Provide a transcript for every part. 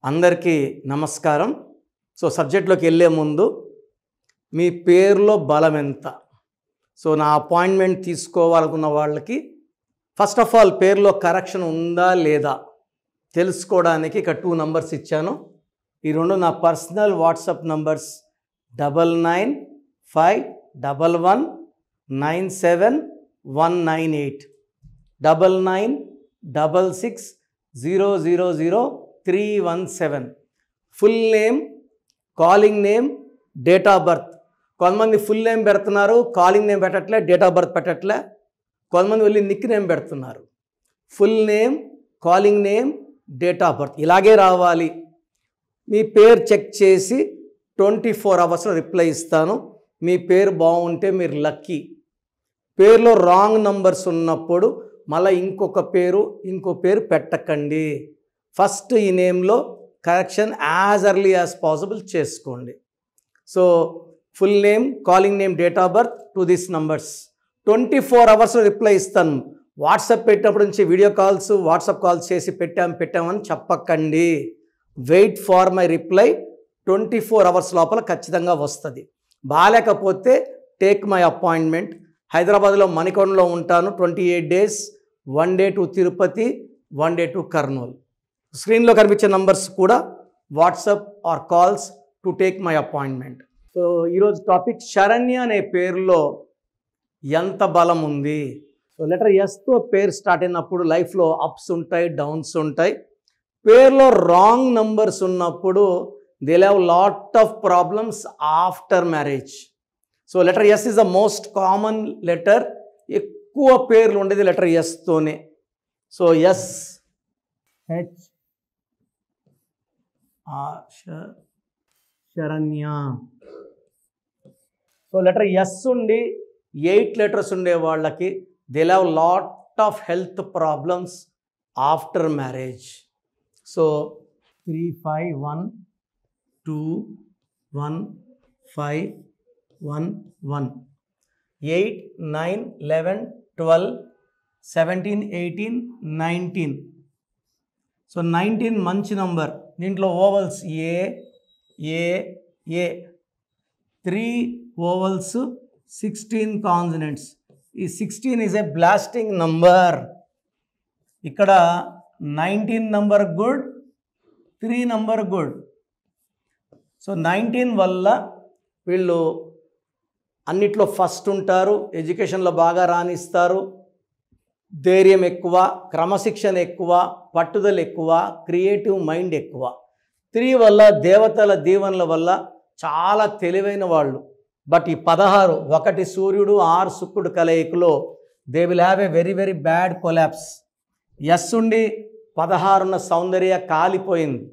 అందరికీ నమస్కారం. సో సబ్జెక్ట్లోకి వెళ్ళే ముందు మీ పేరులో బలం ఎంత? సో నా అపాయింట్మెంట్ తీసుకోవాలనుకున్న వాళ్ళకి ఫస్ట్ ఆఫ్ ఆల్ పేరులో కరెక్షన్ ఉందా లేదా తెలుసుకోవడానికి ఇక 2 నంబర్స్ ఇచ్చాను. ఈ రెండు నా personal WhatsApp numbers 9951197198 9966000317. Full name, calling name, date of birth. కొంతమంది ఫుల్ నేమ్ పెడుతున్నారు, కాలింగ్ నేమ్ పెట్టట్లే, డేట్ ఆఫ్ బర్త్ పెట్టట్లే. కొంతమంది వెళ్ళి నిక్ నేమ్ పెడుతున్నారు. Full name, calling name, date of birth ఇలాగే రావాలి. మీ పేరు చెక్ చేసి 24 అవర్స్లో రిప్లై ఇస్తాను. మీ పేరు బాగుంటే మీరు లక్కీ. పేరులో రాంగ్ నంబర్స్ ఉన్నప్పుడు మళ్ళీ ఇంకో పేరు పెట్టకండి. ఫస్ట్ ఈ నేమ్లో correction as early as possible చేసుకోండి. So full name, calling name, date of birth to this numbers 24 అవర్స్లో రిప్లై ఇస్తాను. వాట్సాప్ పెట్టినప్పటి నుంచి వీడియో కాల్స్, వాట్సాప్ కాల్స్ చేసి పెట్టామని చెప్పకండి. Wait for my reply. 24 hours లోపల ఖచ్చితంగా వస్తుంది. బాగాలేకపోతే టేక్ మై అపాయింట్మెంట్. హైదరాబాద్లో మణికొండలో ఉంటాను. 28 days, 1 day to Tirupati, 1 day to Kurnool. స్క్రీన్లో కనిపించే నంబర్స్ కూడా WhatsApp or calls to take my appointment. So ఈరోజు టాపిక్ శరణ్య అనే పేరులో ఎంత బలం ఉంది. సో లెటర్ ఎస్తో పేరు స్టార్ట్ అయినప్పుడు లైఫ్లో అప్స్ ఉంటాయి, డౌన్స్ ఉంటాయి. పేరులో రాంగ్ నంబర్స్ ఉన్నప్పుడు they have lot of problems after marriage. So letter S is the most common letter. ఎక్కువ పేర్లు ఉండేది లెటర్ ఎస్తోనే. So S, H, Saranya. So letter S ఉండి 8 లెటర్స్ ఉండే వాళ్ళకి they have lot of health problems after marriage. So 351215111 8 9 11 12 17 18 19. So 19 మంచి number. దీంట్లో ovals ఏ 3 ovals, 16 consonants. ఈ 16 ఈజ్ ఏ బ్లాస్టింగ్ నంబర్. ఇక్కడ 19 number good, 3 number good. So 19 వల్ల వీళ్ళు అన్నిట్లో ఫస్ట్ ఉంటారు, ఎడ్యుకేషన్లో బాగా రాణిస్తారు, ధైర్యం ఎక్కువ, క్రమశిక్షణ ఎక్కువ, పట్టుదల ఎక్కువ, క్రియేటివ్ మైండ్ ఎక్కువ. 3 వల్ల దేవతల దీవెనల వల్ల చాలా తెలివైన వాళ్ళు. బట్ ఈ 16 1 సూర్యుడు 6 శుక్రుడు కలయికలో they will have a very very bad collapse. S ఉండి 16 ఉన్న సౌందర్య కాలిపోయింది.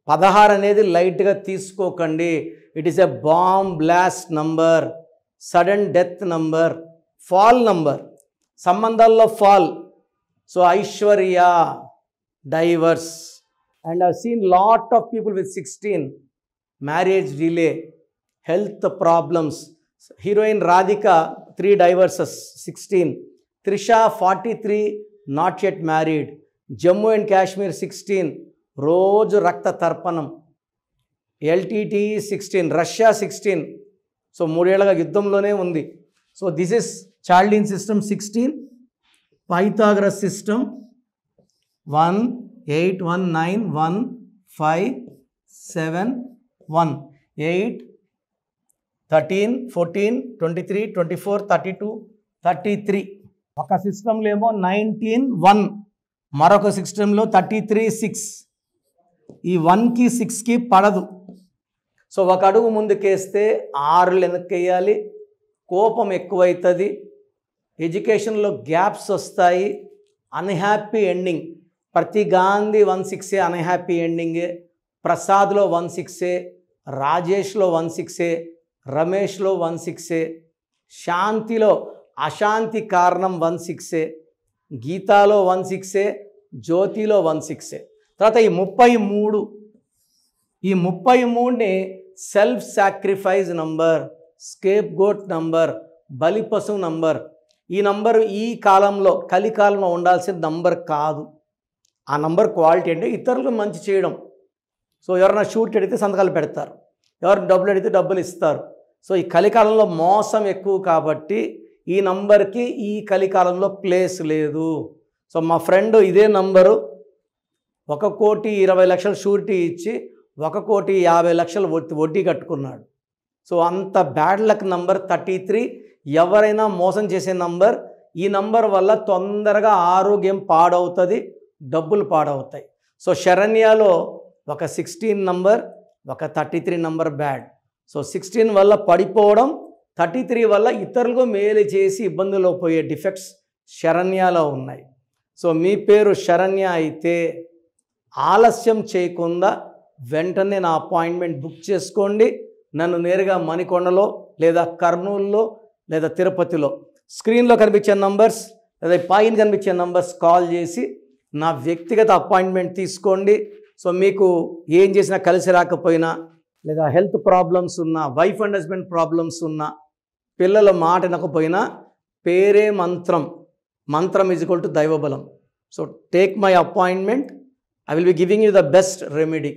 16 అనేది లైట్గా తీసుకోకండి. It is a bomb blast number, sudden death number, fall number, సంబంధాల్లో fall. So Aishwarya, divorce. And I seen lot of people with 16 marriage delay, health problems. Heroine Radhika 3 divorces, 16. Trisha 43 not yet married. Jammu and Kashmir 16 రోజు రక్త తర్పణం. LTT 16, Russia 16. So 3 ఏళ్ళగా యుద్ధంలోనే ఉంది. So this is చాల్డీన్ system 16. Pythagoras system 1 8 1 9 1 5 7 1 8 13 14 23 24 32 33. ఒక సిస్టంలో ఏమో 19 1, మరొక సిస్టంలో 33 6. ఈ 1కి 6కి పడదు. సో ఒక అడుగు ముందుకేస్తే 6 వెనక్కి వేయాలి. కోపం ఎక్కువవుతుంది, ఎడ్యుకేషన్లో గ్యాప్స్ వస్తాయి, అన్హ్యాపీ ఎండింగ్. ప్రతి గాంధీ 16 అన్హ్యాపీ ఎండింగే, ప్రసాద్లో 16, రాజేష్లో 16, రమేష్లో 16, శాంతిలో అశాంతి కారణం 16, గీతాలో 16, జ్యోతిలో 16. తర్వాత ఈ 33ని self sacrifice number, scapegoat number, బలిపశు నంబర్. ఈ నంబరు ఈ కాలంలో, కలికాలంలో ఉండాల్సిన నంబర్ కాదు. ఆ నంబర్ క్వాలిటీ అంటే ఇతరులకు మంచి చేయడం, సో ఎవరైనా షూరిటీ అడిగితే సంతకాలు పెడతారు, ఎవరు డబ్బులు అడిగితే డబ్బులు ఇస్తారు. సో ఈ కలికాలంలో మోసం ఎక్కువ కాబట్టి ఈ నంబర్కి ఈ కలికాలంలో ప్లేస్ లేదు. సో మా ఫ్రెండ్ ఇదే నంబరు 1,20,00,000 షూరిటీ ఇచ్చి 1,50,00,000 వడ్డీ కట్టుకున్నాడు. సో అంత బ్యాడ్ లక్ నంబర్ 33. ఎవరైనా మోసం చేసే నంబర్. ఈ నంబర్ వల్ల తొందరగా ఆరోగ్యం పాడవుతుంది, డబ్బులు పాడవుతాయి. సో శరణ్యలో ఒక 16 నంబర్, ఒక 33 నంబర్ బ్యాడ్. సో 16 వల్ల పడిపోవడం, 33 వల్ల ఇతరులకు మేలు చేసి ఇబ్బందుల్లో పోయే డిఫెక్ట్స్ శరణ్యలో ఉన్నాయి. సో మీ పేరు శరణ్య అయితే ఆలస్యం చేయకుండా వెంటనే నా అపాయింట్మెంట్ బుక్ చేసుకోండి. నన్ను నేరుగా మణికొండలో లేదా కర్నూలులో లేదా తిరుపతిలో స్క్రీన్లో కనిపించే నంబర్స్ లేదా పైన కనిపించే నంబర్స్ కాల్ చేసి నా వ్యక్తిగత అపాయింట్మెంట్ తీసుకోండి. సో మీకు ఏం చేసినా కలిసి రాకపోయినా, లేదా హెల్త్ ప్రాబ్లమ్స్ ఉన్నా, వైఫ్ అండ్ హస్బెండ్ ప్రాబ్లమ్స్ ఉన్నా, పిల్లల మాట వినకపోయినా, పేరే మంత్రం, మంత్రం ఈజ్ ఈక్వల్ టు దైవబలం. So take my appointment. I will be giving you the best remedy.